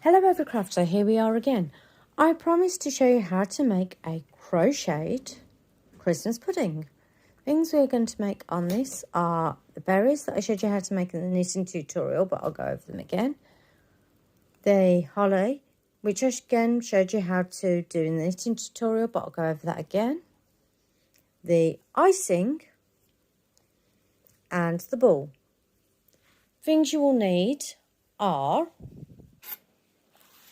Hello Overcrafter, here we are again. I promised to show you how to make a crocheted Christmas pudding. Things we're going to make on this are the berries that I showed you how to make in the knitting tutorial, but I'll go over them again. The holly, which I again showed you how to do in the knitting tutorial, but I'll go over that again. The icing and the ball. Things you will need are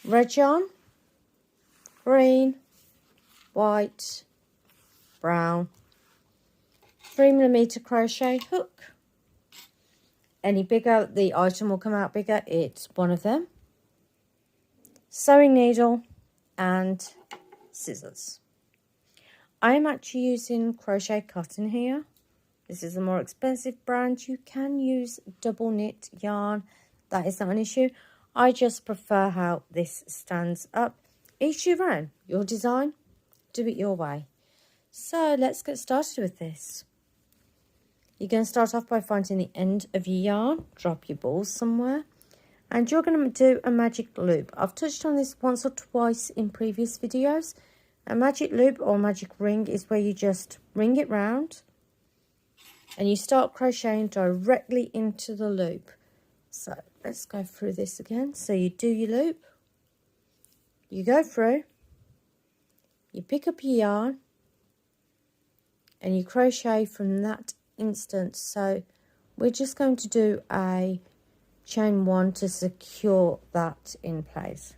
red yarn, green, white, brown, 3mm crochet hook. Any bigger, the item will come out bigger, it's one of them. Sewing needle and scissors. I am actually using crochet cotton here. This is a more expensive brand. You can use double knit yarn, that is not an issue. I just prefer how this stands up. Each your own, your design, do it your way. So let's get started with this. You're going to start off by finding the end of your yarn, drop your balls somewhere, and you're going to do a magic loop. I've touched on this once or twice in previous videos. A magic loop or magic ring is where you just ring it round and you start crocheting directly into the loop. So let's go through this again. So you do your loop, you go through, you pick up your yarn and you crochet from that instant. So we're just going to do a chain one to secure that in place.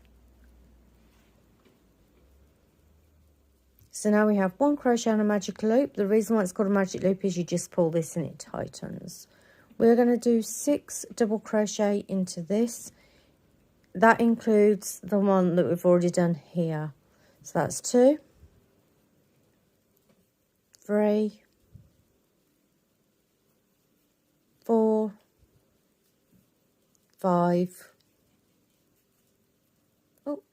So now we have one crochet and a magic loop. The reason why it's called a magic loop is you just pull this and it tightens. We're going to do 6 double crochet into this. That includes the one that we've already done here. So that's 2, 3, 4, 5. Oh,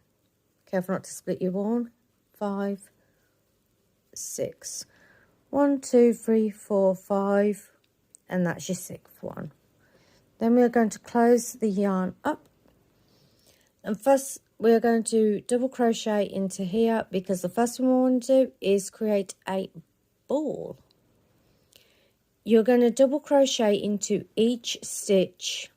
careful not to split your yarn. 5, 6. 1, 2, 3, 4, 5. And that's your 6th one. Then we are going to close the yarn up. And first we are going to double crochet into here because the first thing we want to do is create a ball. You're going to double crochet into each stitch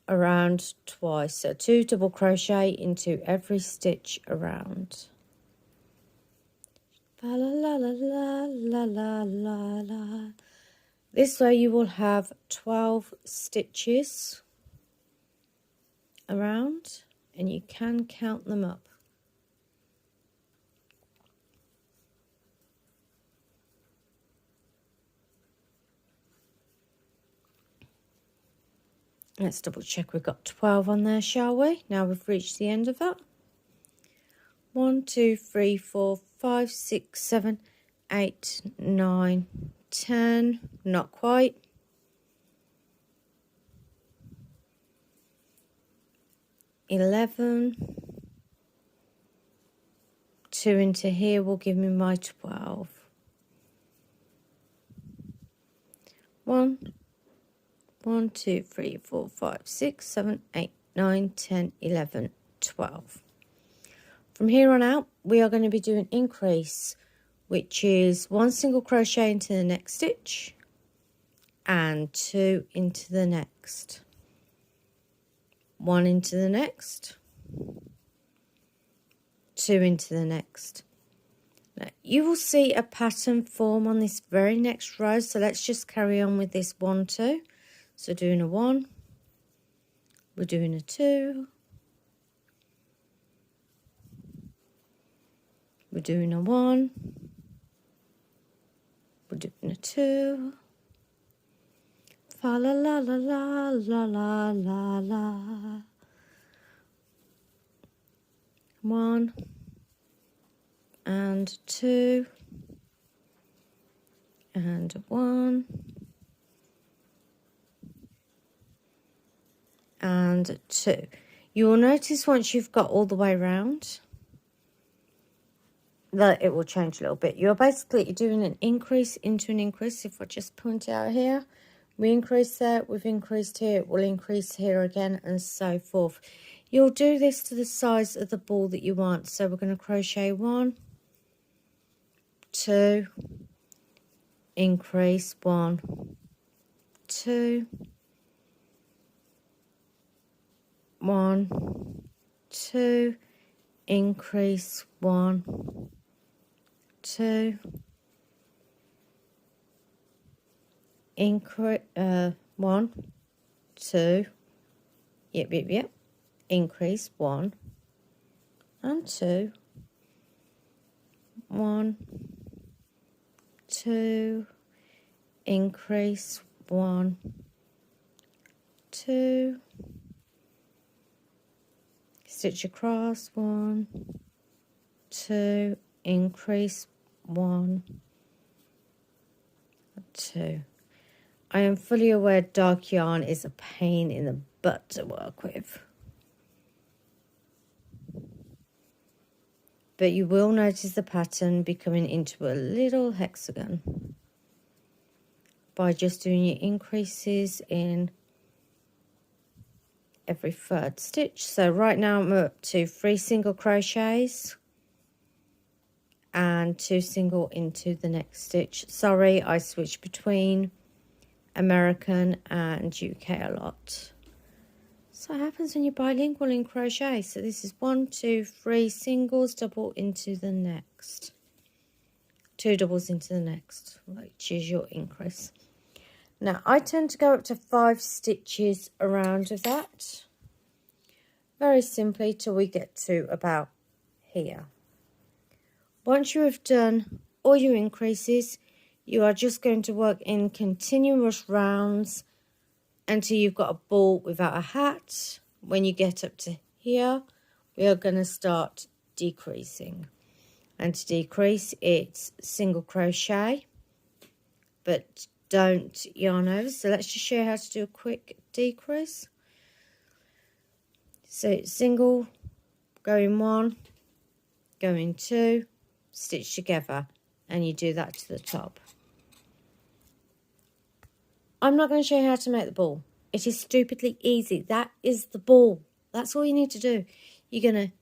around twice. So 2 double crochet into every stitch around. La la la la la la la la. This way you will have 12 stitches around and you can count them up. Let's double check we've got 12 on there, shall we? Now we've reached the end of that. 1, 2, 3, 4, 5, 6, 7, 8, 9, 10. Not quite. 11. 2 into here will give me my 12. 1, 2, 3, 4, 5, 6, 7, 8, 9, 10, 11, 12. From here on out, we are going to be doing increase, which is 1 single crochet into the next stitch and 2 into the next. 1 into the next, 2 into the next. Now, you will see a pattern form on this very next row, so let's just carry on with this 1, 2. So doing a 1, we're doing a 2, we're doing a 1, we're doing a 2, fa la la la la la la la la, 1 and 2 and 1 and 2. You will notice once you've got all the way around that it will change a little bit. You're basically doing an increase into an increase. If I just point out here, We increase there, we've increased here, we'll increase here again, and so forth. You'll do this to the size of the ball that you want. So we're going to crochet 1, 2, increase 1, 2, 1, 2, increase 1, 2, increase 1, 2, yep, increase 1 and 2, 1, 2, increase 1, 2, stitch across 1, 2, increase 1, 2. I am fully aware dark yarn is a pain in the butt to work with, but you will notice the pattern becoming into a little hexagon by just doing your increases in every third stitch. So right now I'm up to 3 single crochets and 2 single into the next stitch. Sorry, I switch between American and UK a lot. So it happens when you're bilingual in crochet. So this is 1, 2, 3 singles, double into the next, 2 doubles into the next, which is your increase. Now I tend to go up to 5 stitches around of that, very simply, till we get to about here. Once you have done all your increases, you are just going to work in continuous rounds until you've got a ball without a hat. When you get up to here, we are going to start decreasing. And to decrease, it's single crochet, but don't yarn over. So let's just show you how to do a quick decrease. So single, going 1, going 2, stitch together, and you do that to the top. I'm not going to show you how to make the ball. It is stupidly easy. That is the ball. That's all you need to do. You're going to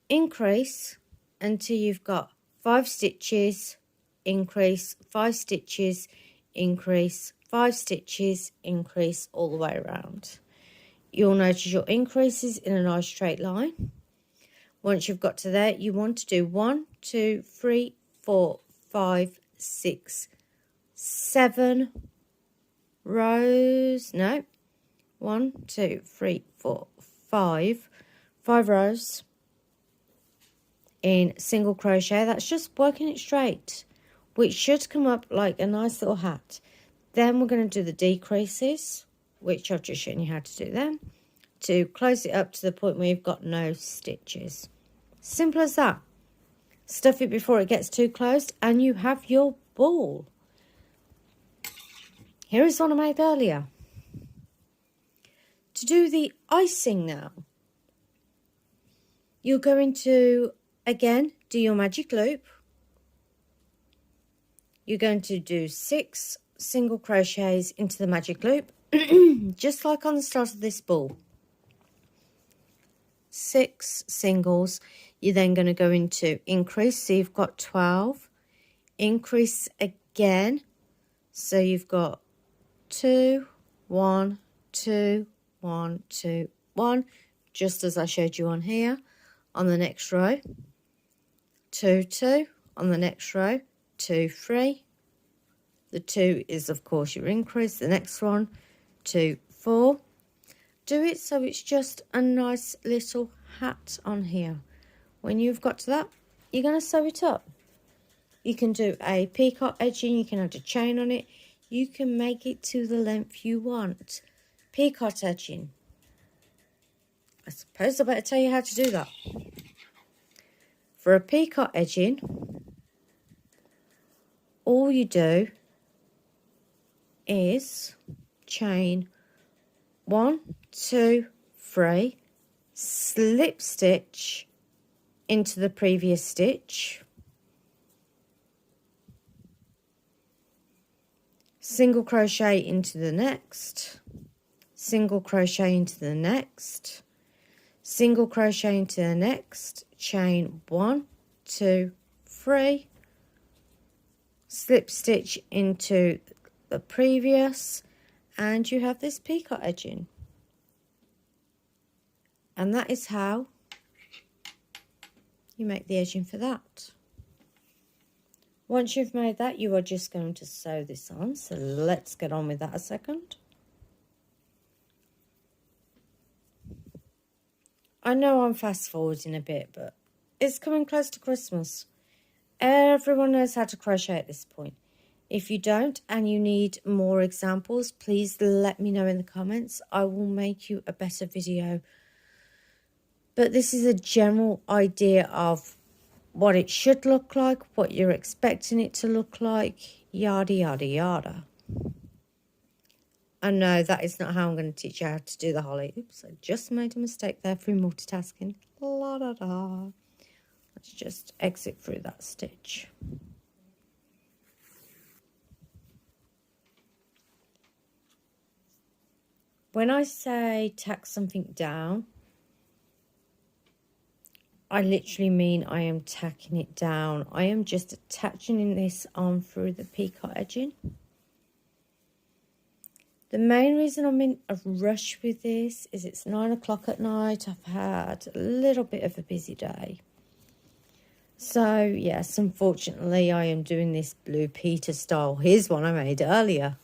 increase until you've got 5 stitches, increase, 5 stitches, increase, 5 stitches, increase, all the way around. You'll notice your increases in a nice straight line. Once you've got to there, you want to do 1, 2, 3, 4, 5, 6, 7 rows. No, 1, 2, 3, 4, 5 rows in single crochet. That's just working it straight, which should come up like a nice little hat. Then we're going to do the decreases, which I've just shown you how to do them, to close it up to the point where you've got no stitches. Simple as that. Stuff it before it gets too closed and you have your ball. Here is one I made earlier. To do the icing now, you're going to, again, do your magic loop. You're going to do 6 single crochets into the magic loop, just like on the start of this ball. 6 singles. You're then going to go into increase, so you've got 12. Increase again, so you've got 2, 1, 2, 1, 2, 1, just as I showed you on here. On the next row, 2, 2. On the next row, 2, 3. The 2 is, of course, your increase. The next one, 2, 4. Do it so it's just a nice little hat on here. When you've got to that, you're going to sew it up. You can do a peacock edging. You can add a chain on it. You can make it to the length you want. Peacock edging. I suppose I better tell you how to do that. For a peacock edging, all you do is chain 1, 2, 3, slip stitch into the previous stitch, single crochet into the next, single crochet into the next, single crochet into the next, chain 1, 2, 3, slip stitch into the previous, and you have this peacock edging. And that is how you make the edging for that. Once you've made that, you are just going to sew this on. So let's get on with that a second. I know I'm fast forwarding a bit, but it's coming close to Christmas. Everyone knows how to crochet at this point. If you don't and you need more examples, please let me know in the comments. I will make you a better video. But this is a general idea of what it should look like, what you're expecting it to look like, yada, yada, yada. I know that is not how I'm going to teach you how to do the holly. Oops, I just made a mistake there through multitasking. La da da. Let's just exit through that stitch. When I say tack something down, I literally mean I am tacking it down. I am just attaching this on through the peacock edging. The main reason I'm in a rush with this is it's 9 o'clock at night. I've had a little bit of a busy day. So, yes, unfortunately, I am doing this Blue Peter style. Here's one I made earlier.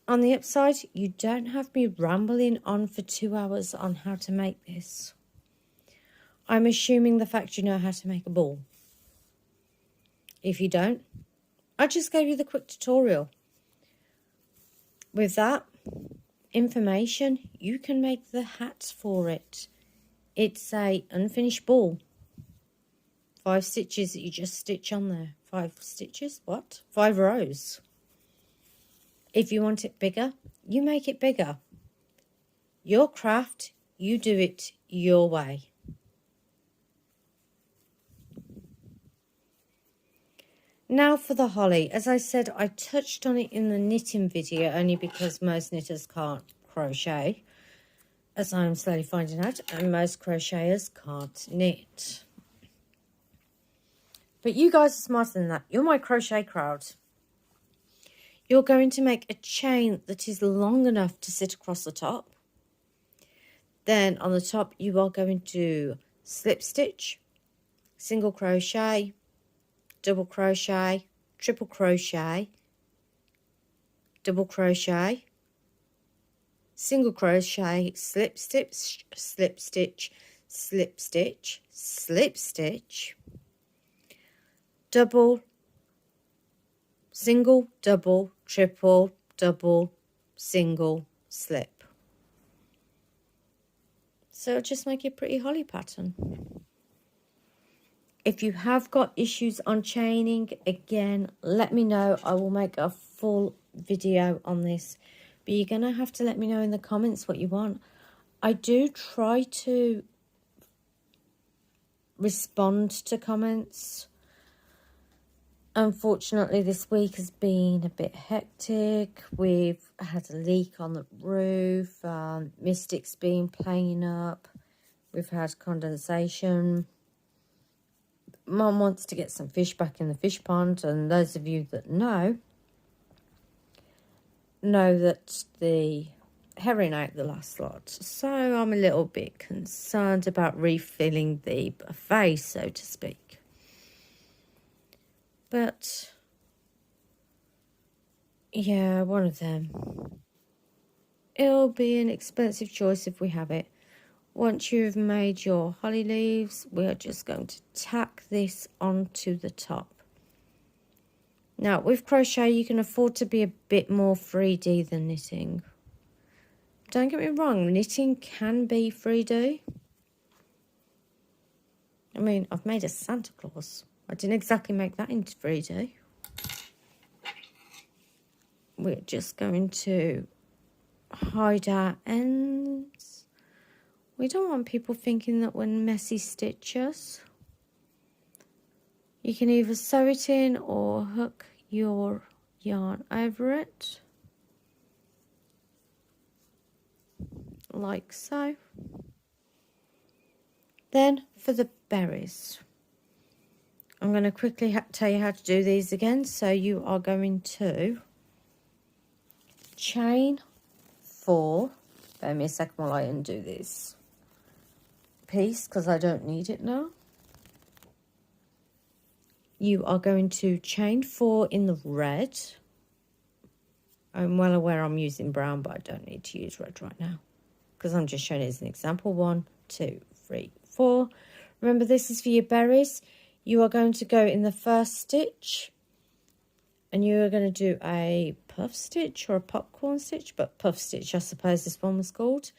On the upside, you don't have me rambling on for 2 hours on how to make this. I'm assuming the fact you know how to make a ball. If you don't, I just gave you the quick tutorial. With that information, you can make the hats for it. It's a unfinished ball. 5 stitches that you just stitch on there. 5 stitches? What? 5 rows. If you want it bigger, you make it bigger. Your craft, you do it your way. Now for the holly. As I said, I touched on it in the knitting video only because most knitters can't crochet, as I'm slowly finding out, and most crocheters can't knit. But you guys are smarter than that. You're my crochet crowd. You're going to make a chain that is long enough to sit across the top. Then on the top you are going to slip stitch, single crochet, double crochet, triple crochet, double crochet, single crochet, slip stitch, slip stitch, slip stitch, slip stitch, double, single, double, triple, double, single, slip. So just make a pretty holly pattern. If you have got issues on chaining, again, let me know. I will make a full video on this. But you're going to have to let me know in the comments what you want. I do try to respond to comments. Unfortunately, this week has been a bit hectic. We've had a leak on the roof. Mystic's been playing up. We've had condensation. Mum wants to get some fish back in the fish pond, and those of you that know that the herring ate the last lot. So I'm a little bit concerned about refilling the buffet, so to speak. But yeah, one of them. It'll be an expensive choice if we have it. Once you've made your holly leaves, we are just going to tack this onto the top. Now, with crochet, you can afford to be a bit more 3D than knitting. Don't get me wrong, knitting can be 3D. I mean, I've made a Santa Claus. I didn't exactly make that into 3D. We're just going to hide our ends. We don't want people thinking that we're messy stitchers. You can either sew it in or hook your yarn over it, like so. Then for the berries, I'm going to quickly tell you how to do these again. So you are going to chain 4. Bear me a second while I undo this piece because I don't need it now. You are going to chain 4 in the red. I'm well aware I'm using brown, but I don't need to use red right now because I'm just showing it as an example. 1, 2, 3, 4. Remember, this is for your berries. You are going to go in the first stitch and you are going to do a puff stitch or a popcorn stitch, but puff stitch I suppose this one was called.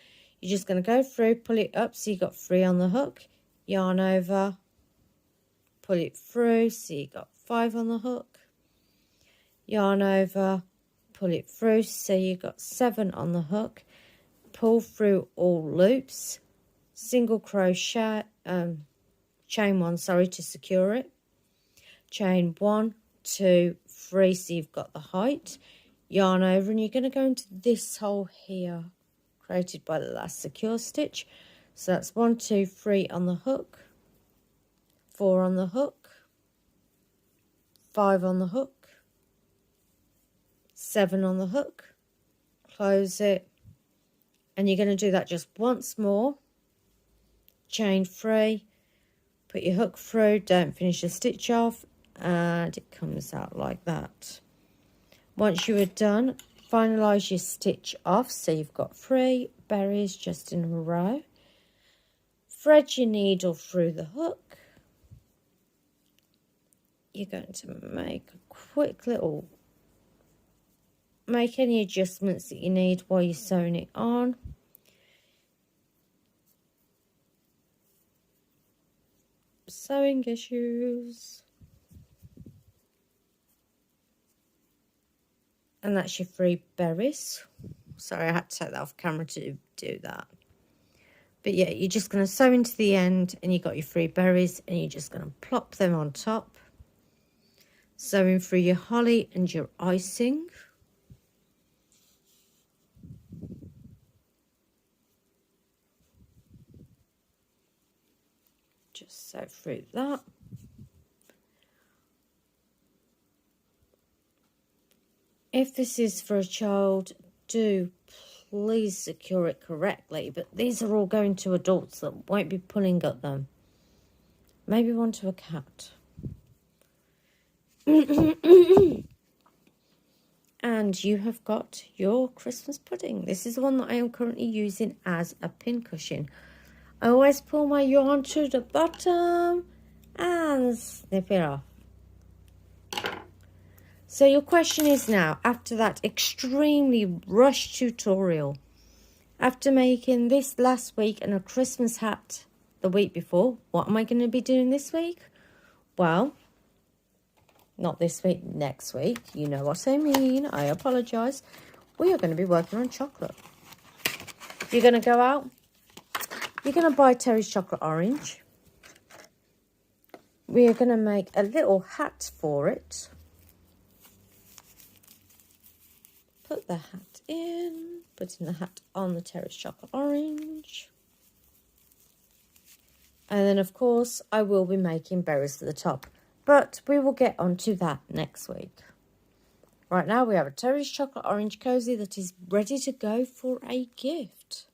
You're just going to go through, pull it up so you got 3 on the hook, yarn over, pull it through so you got 5 on the hook, yarn over, pull it through so you got 7 on the hook, pull through all loops, single crochet, chain 1, sorry, to secure it, chain 1, 2, 3 so you've got the height, yarn over, and you're going to go into this hole here created by the last secure stitch. So that's 1, 2, 3 on the hook, 4 on the hook, 5 on the hook, 7 on the hook, close it, and you're going to do that just once more, chain 3, put your hook through, don't finish the stitch off, and it comes out like that. Once you are done, finalize your stitch off so you've got 3 berries just in a row. Thread your needle through the hook. You're going to make a quick little, make any adjustments that you need while you're sewing it on. Sewing issues. And that's your 3 berries. Sorry, I had to take that off camera to do that. But yeah, you're just going to sew into the end and you've got your 3 berries and you're just going to plop them on top. Sewing through your holly and your icing. Just sew through that. If this is for a child, do please secure it correctly. But these are all going to adults that won't be pulling at them. Maybe one to a cat. And you have got your Christmas pudding. This is the one that I am currently using as a pin cushion. I always pull my yarn to the bottom and snip it off. So your question is now, after that extremely rushed tutorial, after making this last week and a Christmas hat the week before, what am I going to be doing this week? Well, not this week, next week. You know what I mean. I apologise. We are going to be working on chocolate. You're going to go out. You're going to buy Terry's chocolate orange. We are going to make a little hat for it. Put the hat in, putting the hat on the Terry's chocolate orange. And then, of course, I will be making berries for the top. But we will get onto that next week. Right now, we have a Terry's chocolate orange cozy that is ready to go for a gift.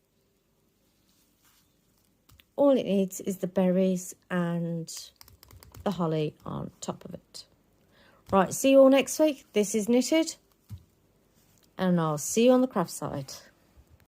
All it needs is the berries and the holly on top of it. Right, see you all next week. This is Knitted. And I'll see you on the craft side.